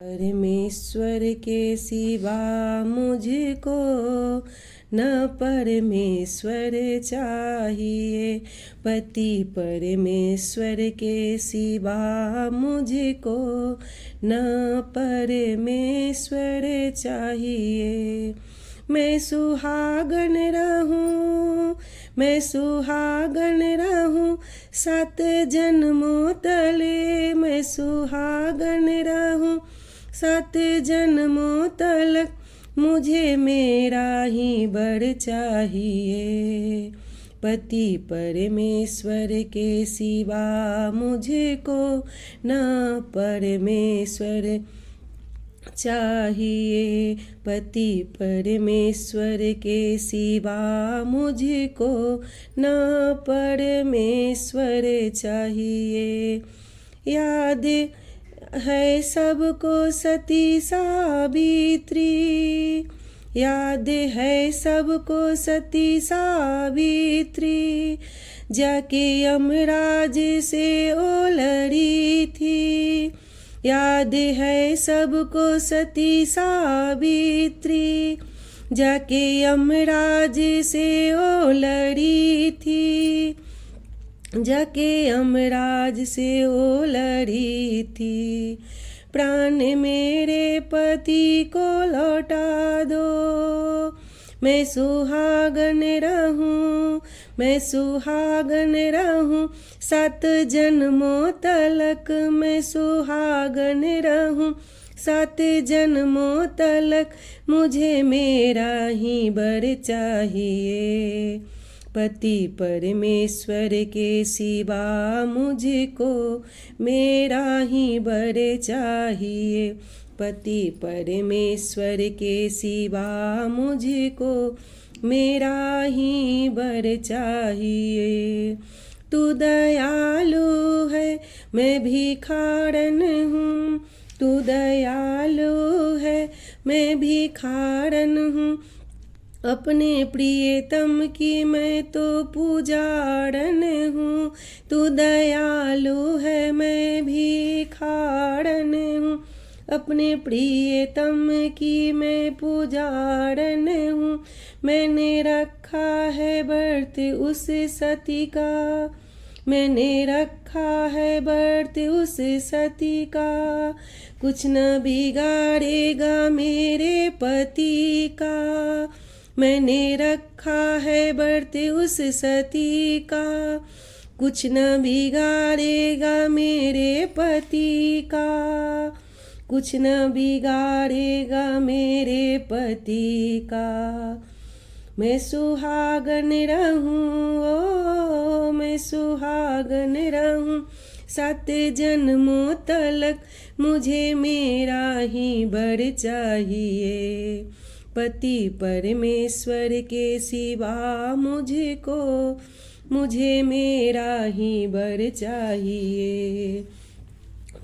परमेश्वर के सिवा मुझको न परमेश्वर चाहिए। पति परमेश्वर के सिवा मुझको न परमेश्वर चाहिए। मैं सुहागन रहूं, मैं सुहागन रहूं 7 जन्मों तले। मैं सुहागन रहूं 7 जन्मों तलक, मुझे मेरा ही वर चाहिए। पति परमेश्वर के सिवा मुझको न परमेश्वर चाहिए। पति परमेश्वर के सिवा मुझको न परमेश्वर चाहिए। याद है सबको सती सावित्री, याद है सबको सती सावित्री, जाके यमराज से ओ लड़ी थी। याद है सबको सती सावित्री, जाके यमराज से ओ लड़ी थी, जाके यमराज से ओ लड़ी थी। प्राण मेरे पति को लौटा दो, मैं सुहागन रहूं, मैं सुहागन रहूं 7 जन्मों तलक। मैं सुहागन रहूं 7 जन्मों तलक, मुझे मेरा ही वर चाहिए। पति परमेश्वर के सिवा मुझको मेरा ही वर चाहिए। पति परमेश्वर के सिवा मुझको मेरा ही वर चाहिए। तू दयालु है मैं भिखारन हूँ, तू दयालु है मैं भिखारन हूँ। अपने प्रियतम की मैं तो पुजारन हूँ। तू दयालु है मैं भिखारन हूँ, अपने प्रियतम की मैं पुजारन हूँ। मैंने रखा है व्रत उस सती का, मैंने रखा है व्रत उस सती का। कुछ न बिगाड़ेगा मेरे पति का, मैंने रखा है व्रत उस सती का। कुछ न बिगाड़ेगा मेरे पति का, कुछ न बिगाड़ेगा मेरे पति का। मैं सुहागन रहूं ओ मैं सुहागन रहूं 7 जन्मों तलक, मुझे मेरा ही वर चाहिए। पति परमेश्वर के सिवा मुझको मुझे मेरा ही वर चाहिए।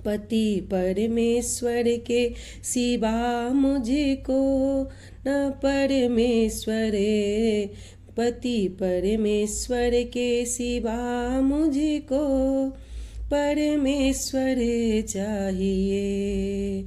पति परमेश्वर के सिवा मुझको न परमेश्वर, पति परमेश्वर के सिवा मुझको परमेश्वर चाहिए।